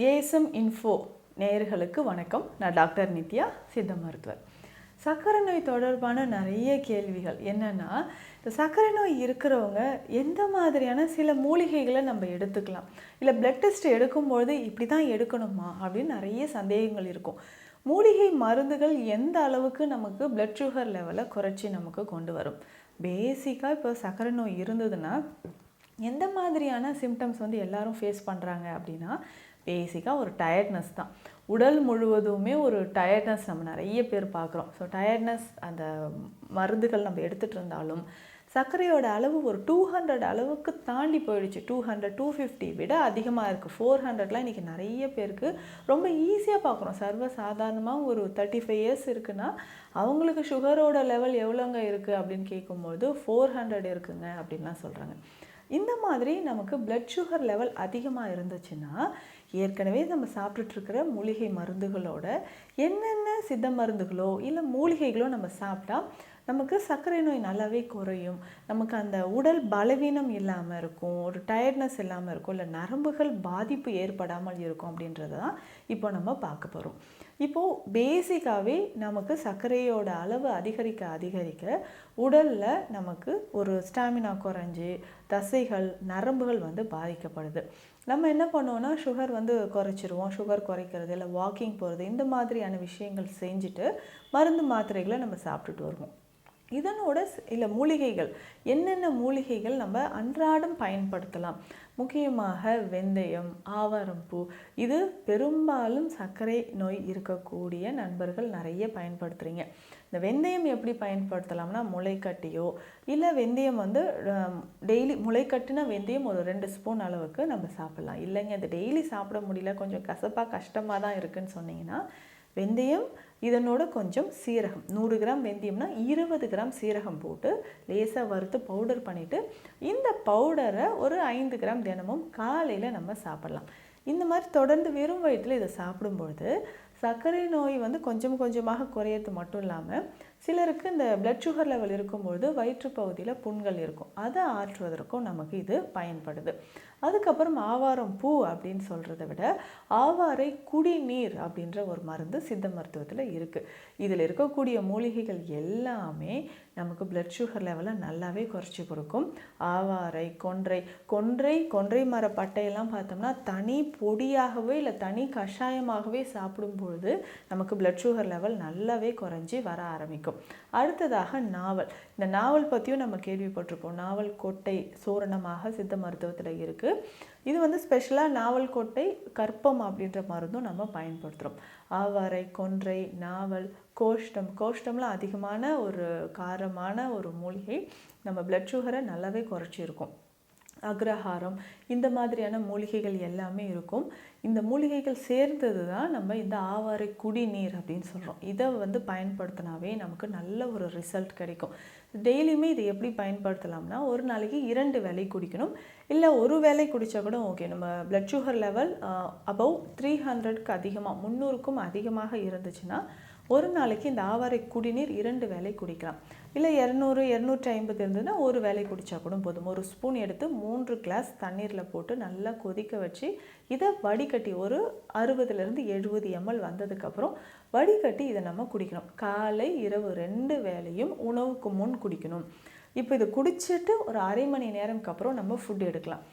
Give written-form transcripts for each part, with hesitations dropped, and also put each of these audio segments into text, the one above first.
ASM info நேயர்களுக்கு வணக்கம். நான் டாக்டர் நித்யா, சித்த மருத்துவர். சர்க்கரை நோய் தொடர்பான நிறைய கேள்விகள் என்னென்னா, இந்த சர்க்கரை நோய் இருக்கிறவங்க எந்த மாதிரியான சில மூலிகைகளை நம்ம எடுத்துக்கலாம், இல்லை பிளட் டெஸ்ட் எடுக்கும்பொழுது இப்படி தான் எடுக்கணுமா அப்படின்னு நிறைய சந்தேகங்கள் இருக்கும். மூலிகை மருந்துகள் எந்த அளவுக்கு நமக்கு பிளட் சுகர் லெவலை குறைச்சி நமக்கு கொண்டு வரும்? பேசிக்காக இப்போ சர்க்கரை நோய் இருந்ததுன்னா எந்த மாதிரியான சிம்டம்ஸ் எல்லாரும் ஃபேஸ் பண்ணுறாங்க அப்படின்னா, பேசிக்காக ஒரு டயர்ட்னஸ் தான். உடல் முழுவதுமே ஒரு டயர்ட்னஸ் நம்ம நிறைய பேர் பார்க்குறோம். ஸோ டயர்ட்னஸ் அந்த மருந்துகள் நம்ம எடுத்துகிட்டு இருந்தாலும் சர்க்கரையோட அளவு ஒரு 200 அளவுக்கு தாண்டி போயிடுச்சு. 200 250 விட அதிகமாக இருக்குது. 400லாம் இன்றைக்கி நிறைய பேருக்கு ரொம்ப ஈஸியாக பார்க்குறோம். சர்வ சாதாரணமாக ஒரு 35 இயர்ஸ் இருக்குன்னா அவங்களுக்கு சுகரோட லெவல் எவ்வளோங்க இருக்குது அப்படின்னு கேட்கும்போது 400 இருக்குங்க அப்படின்லாம் சொல்கிறாங்க. இந்த மாதிரி நமக்கு பிளட் சுகர் லெவல் அதிகமாக இருந்துச்சுன்னா ஏற்கனவே நம்ம சாப்பிட்டுட்ருக்கிற மூலிகை மருந்துகளோட என்னென்ன சித்த மருந்துகளோ இல்லை மூலிகைகளோ நம்ம சாப்பிட்டா நமக்கு சர்க்கரை நோய் நல்லாவே குறையும். நமக்கு அந்த உடல் பலவீனம் இல்லாமல் இருக்கும், ஒரு டயர்ட்னஸ் இல்லாமல் இருக்கும், இல்லை நரம்புகள் பாதிப்பு ஏற்படாமல் இருக்கும் அப்படின்றத தான் இப்போ நம்ம பார்க்க போகிறோம். இப்போது பேசிக்காகவே நமக்கு சர்க்கரையோட அளவு அதிகரிக்க உடலில் நமக்கு ஒரு ஸ்டாமினா குறைஞ்சி தசைகள் நரம்புகள் பாதிக்கப்படுது. நம்ம என்ன பண்ணுவோன்னா சுகர் குறைச்சிருவோம். சுகர் குறைக்கிறது இல்லை வாக்கிங் போகிறது இந்த மாதிரியான விஷயங்கள் செஞ்சுட்டு மருந்து மாத்திரைகளை நம்ம சாப்பிட்டுட்டு வருவோம். இதனோட இல்லை மூலிகைகள் என்னென்ன மூலிகைகள் நம்ம அன்றாடம் பயன்படுத்தலாம்? முக்கியமாக வெந்தயம், ஆவாரம்பூ, இது பெரும்பாலும் சர்க்கரை நோய் இருக்கக்கூடிய நண்பர்கள் நிறைய பயன்படுத்துகிறீங்க. இந்த வெந்தயம் எப்படி பயன்படுத்தலாம்னா, முளைக்கட்டியோ இல்லை வெந்தயம் டெய்லி முளைக்கட்டின வெந்தயம் ஒரு 2 ஸ்பூன் அளவுக்கு நம்ம சாப்பிட்லாம். இல்லைங்க அது டெய்லி சாப்பிட முடியல, கொஞ்சம் கஷ்டமாக தான் இருக்குதுன்னு சொன்னீங்கன்னா வெந்தயம் இதனோட கொஞ்சம் சீரகம், 100 கிராம் வெந்தயம்னா 20 கிராம் சீரகம் போட்டு லேசாக வறுத்து பவுடர் பண்ணிவிட்டு இந்த பவுடரை ஒரு 5 கிராம் தினமும் காலையில் நம்ம சாப்பிட்லாம். இந்த மாதிரி தொடர்ந்து வெறும் வயிற்றில் இதை சாப்பிடும்பொழுது சர்க்கரை நோய் கொஞ்சம் கொஞ்சமாக குறையிறது மட்டும் இல்லாமல் சிலருக்கு இந்த பிளட் சுகர் லெவல் இருக்கும்பொழுது வயிற்று பகுதியில் புண்கள் இருக்கும், அதை ஆற்றுவதற்கும் நமக்கு இது பயன்படுது. அதுக்கப்புறம் ஆவாரம் பூ அப்படின்னு சொல்கிறத விட ஆவாரை குடிநீர் அப்படின்ற ஒரு மருந்து சித்த மருத்துவத்தில் இருக்குது. இதில் இருக்கக்கூடிய மூலிகைகள் எல்லாமே நமக்கு பிளட் சுகர் லெவலை நல்லாவே குறைச்சி கொடுக்கும். ஆவாரை, கொன்றை மர பட்டையெல்லாம் பார்த்தோம்னா தனி பொடியாகவே இல்லை தனி கஷாயமாகவே சாப்பிடும்பொழுது நமக்கு பிளட் சுகர் லெவல் நல்லாவே குறைஞ்சி வர ஆரம்பிக்கும். அடுத்ததாக நாவல். இந்த நாவல் பற்றியும் நம்ம கேள்விப்பட்டிருப்போம். நாவல் கொட்டை சூரணமாக சித்த மருத்துவத்தில் இருக்குது. இது ஸ்பெஷலாக நாவல் கொட்டை கற்பம் அப்படின்ற மருந்தும் நம்ம பயன்படுத்துகிறோம். ஆவாரை, கொன்றை, நாவல், கோஷ்டம்லாம் அதிகமான ஒரு காரமான ஒரு மூலிகை நம்ம பிளட் சுகரை நல்லாவே குறைச்சிருக்கும். அக்ரஹாரம், இந்த மாதிரியான மூலிகைகள் எல்லாமே இருக்கும். இந்த மூலிகைகள் சேர்ந்தது தான் நம்ம இந்த ஆவாரை குடிநீர் அப்படின்னு சொல்கிறோம். இதை பயன்படுத்தினாவே நமக்கு நல்ல ஒரு ரிசல்ட் கிடைக்கும். டெய்லியுமே இதை எப்படி பயன்படுத்தலாம்னா, ஒரு நாளைக்கு 2 வேளை குடிக்கணும், இல்லை ஒரு வேளை குடித்தா கூட ஓகே. நம்ம பிளட் சுகர் லெவல் அபவ் 300க்கு அதிகமாக 300க்கும் அதிகமாக இருந்துச்சுன்னா ஒரு நாளைக்கு இந்த ஆவாரை குடிநீர் 2 வேளை குடிக்கலாம். இல்லை 200 250 இருந்ததுன்னா ஒரு வேளை குடித்தா கூட போதும். ஒரு ஸ்பூன் எடுத்து 3 கிளாஸ் தண்ணீரில் போட்டு நல்லா கொதிக்க வச்சு இதை வடிகட்டி ஒரு 60லேருந்து 70 ml வந்ததுக்கப்புறம் வடிகட்டி இதை நம்ம குடிக்கணும். காலை இரவு 2 வேளையும் உணவுக்கு முன் குடிக்கணும். இப்போ இதை குடிச்சிட்டு ஒரு அரை மணி நேரம்க்கு அப்புறம் நம்ம ஃபுட் எடுக்கலாம்.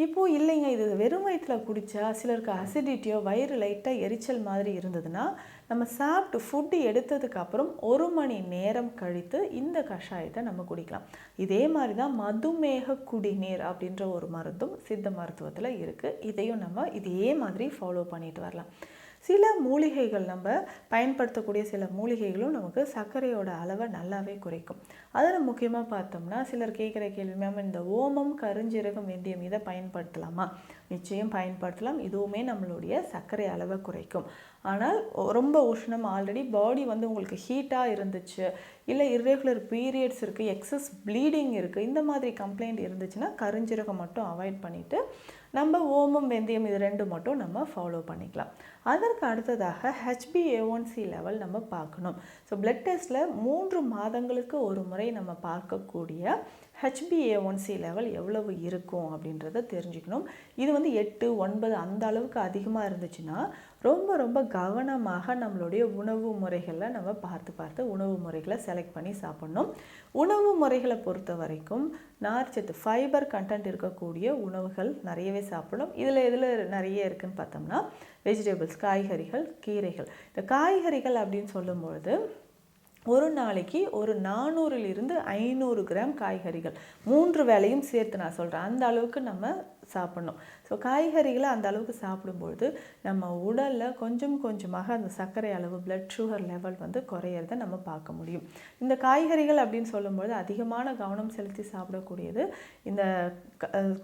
இப்போது இல்லைங்க இது வெறும் வயிற்றில் குடித்தா சிலருக்கு அசிடிட்டியோ வயிறு லைட்டாக எரிச்சல் மாதிரி இருந்ததுன்னா நம்ம சாப்பிட்டு ஃபுட்டு எடுத்ததுக்கப்புறம் 1 மணி நேரம் கழித்து இந்த கஷாயத்தை நம்ம குடிக்கலாம். இதே மாதிரி தான் மதுமேக குடிநீர் அப்படின்ற ஒரு மருந்தும் சித்த மருத்துவத்தில் இருக்குது. இதையும் நம்ம இதே மாதிரி ஃபாலோ பண்ணிட்டு வரலாம். சில மூலிகைகள் நம்ம பயன்படுத்தக்கூடிய சில மூலிகைகளும் நமக்கு சர்க்கரையோட அளவை நல்லாவே குறைக்கும். அதில் முக்கியமாக பார்த்தோம்னா சிலர் கேட்குற கேள்வி, மேம் இந்த ஓமம், கருஞ்சீரகம், வெந்தயம் இதை பயன்படுத்தலாமா? நிச்சயம் பயன்படுத்தலாம். இதுவுமே நம்மளுடைய சர்க்கரை அளவை குறைக்கும். ஆனால் ரொம்ப உஷ்ணம், ஆல்ரெடி பாடி உங்களுக்கு ஹீட்டாக இருந்துச்சு, இல்லை இர்ரெகுலர் பீரியட்ஸ் இருக்குது, எக்ஸஸ் ப்ளீடிங் இருக்குது, இந்த மாதிரி கம்ப்ளைண்ட் இருந்துச்சுன்னா கருஞ்சீரகம் மட்டும் அவாய்ட் பண்ணிவிட்டு நம்ம ஓமம், வெந்தயம் இது 2 மட்டும் நம்ம ஃபாலோ பண்ணிக்கலாம். அதற்கு அடுத்ததாக HbA1c லெவல் நம்ம பார்க்கணும். ஸோ பிளட் டெஸ்ட்டில் 3 மாதங்களுக்கு ஒரு முறை நம்ம பார்க்கக்கூடிய ஹெச்பிஏ1சி லெவல் எவ்வளவு இருக்கும் அப்படின்றத தெரிஞ்சுக்கணும். இது வந்து 8, 9 அந்த அளவுக்கு அதிகமாக இருந்துச்சுன்னா ரொம்ப ரொம்ப கவனமாக நம்மளுடைய உணவு முறைகளை நம்ம பார்த்து உணவு முறைகளை செலக்ட் பண்ணி சாப்பிடணும். உணவு முறைகளை பொறுத்த வரைக்கும் நார்ச்சத்து ஃபைபர் கண்டென்ட் இருக்கக்கூடிய உணவுகள் நிறையவே சாப்பிடணும். இதில் நிறைய இருக்குதுன்னு பார்த்தோம்னா வெஜிடபிள்ஸ், காய்கறிகள், கீரைகள். இந்த காய்கறிகள் அப்படின்னு சொல்லும்பொழுது ஒரு நாளைக்கு ஒரு 400லிருந்து 500 கிராம் காய்கறிகள் 3 வேளையும் சேர்த்து நான் சொல்கிறேன், அந்த அளவுக்கு நம்ம சாப்பிடணும். ஸோ காய்கறிகளை அந்த அளவுக்கு சாப்பிடும்பொழுது நம்ம உடலில் கொஞ்சம் கொஞ்சமாக அந்த சர்க்கரை அளவு, பிளட் சுகர் லெவல் வந்து குறையிறத நம்ம பார்க்க முடியும். இந்த காய்கறிகள் அப்படின்னு சொல்லும்பொழுது அதிகமான கவனம் செலுத்தி சாப்பிடக்கூடியது இந்த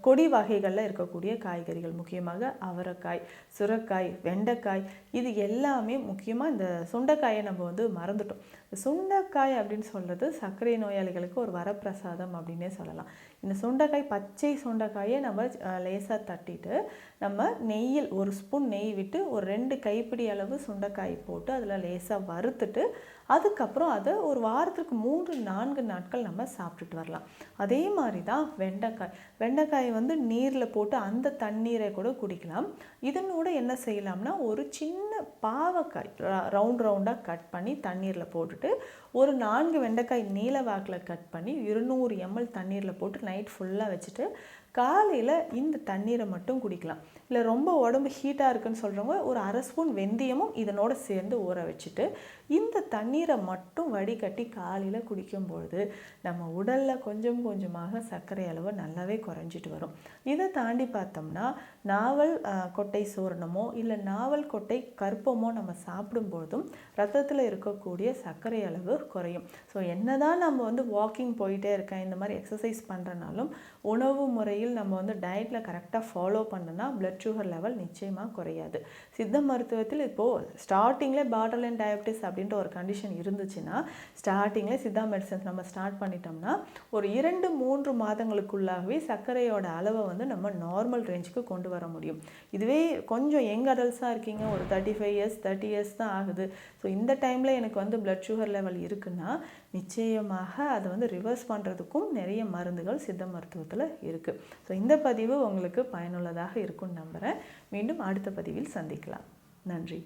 கொடி வகைகளில் இருக்கக்கூடிய காய்கறிகள், முக்கியமாக அவரைக்காய், சுரைக்காய், வெண்டைக்காய். இது எல்லாமே முக்கியமாக இந்த சுண்டைக்காயை நம்ம வந்து மறந்துட்டோம். சுண்டைக்காய் அப்படின்னு சொல்கிறது சர்க்கரை நோயாளிகளுக்கு ஒரு வரப்பிரசாதம் அப்படின்னே சொல்லலாம். இந்த சுண்டைக்காய், பச்சை சுண்டைக்காயை நம்ம லேசாக தட்டிட்டு நம்ம நெய்யில் ஒரு ஸ்பூன் நெய் விட்டு ஒரு 2 கைப்பிடி அளவு சுண்டைக்காய் போட்டு அதில் லேசாக வறுத்துட்டு அதுக்கப்புறம் அதை ஒரு வாரத்துக்கு 3-4 நாட்கள் நம்ம சாப்பிட்டுட்டு வரலாம். அதே மாதிரி தான் வெண்டைக்காய் வந்து நீரில் போட்டு அந்த தண்ணீரை கூட குடிக்கலாம். இதனோட என்ன செய்யலாம்னா ஒரு சின்ன பாவக்காய் ரவுண்டாக கட் பண்ணி தண்ணீரில் போட்டுட்டு ஒரு 4 வெண்டைக்காய் நீல வாக்கில் கட் பண்ணி 200 ml தண்ணீரில் போட்டு நைட் ஃபுல்லாக வச்சுட்டு காலையில் இந்த தண்ணீரை மட்டும் குடிக்கலாம். இல்லை ரொம்ப உடம்பு ஹீட்டாக இருக்குன்னு சொல்கிறவங்க ஒரு 1/2 ஸ்பூன் வெந்தயமும் இதனோட சேர்ந்து ஊற வச்சுட்டு இந்த தண்ணீரை மட்டும் வடிகட்டி காலையில் குடிக்கும்பொழுது நம்ம உடலில் கொஞ்சம் கொஞ்சமாக சர்க்கரை அளவு நல்லாவே குறைஞ்சிட்டு வரும். இதை தாண்டி பார்த்தோம்னா நாவல் கொட்டை சூரணமோ இல்லை நாவல் கொட்டை கற்பமோ நம்ம சாப்பிடும்பொழுதும் ரத்தத்தில் இருக்கக்கூடிய சர்க்கரை அளவு குறையும். ஸோ என்னதான் நம்ம வந்து வாக்கிங் போயிட்டே இருக்கேன், இந்த மாதிரி எக்ஸசைஸ் பண்ணுறனாலும் உணவு முறையில் நம்ம வந்து டயட்டில் கரெக்டாக ஃபாலோ பண்ணோன்னா பிளட் சுகர் லெவல் நிச்சயமாக குறையாது. சித்த மருத்துவத்தில் இப்போது ஸ்டார்டிங்கில் பார்டர் லைன் டயபிட்டிஸ் அப்படின்ற ஒரு கண்டிஷன் இருந்துச்சுன்னா ஸ்டார்டிங்கில் சித்தா மெடிசன்ஸ் நம்ம ஸ்டார்ட் பண்ணிட்டோம்னா ஒரு 2-3 மாதங்களுக்குள்ளாகவே சர்க்கரையோட அளவை வந்து நம்ம நார்மல் ரேஞ்சுக்கு கொண்டு வர முடியும். இதுவே கொஞ்சம் யங் அடல்ட்ஸாக இருக்கீங்க, ஒரு 35 இயர்ஸ் 30 இயர்ஸ் தான் ஆகுது, ஸோ இந்த டைமில் எனக்கு வந்து பிளட் சுகர் லெவல் இருக்குன்னா நிச்சயமாக அதை வந்து ரிவர்ஸ் பண்ணுறதுக்கும் நிறைய மருந்துகள் சித்த மருத்துவத்தில் இருக்குது. ஸோ இந்த பதிவு உங்களுக்கு பயனுள்ளதாக இருக்கும்னு நம்புகிறேன். மீண்டும் அடுத்த பதிவில் சந்திக்கலாம். நன்றி.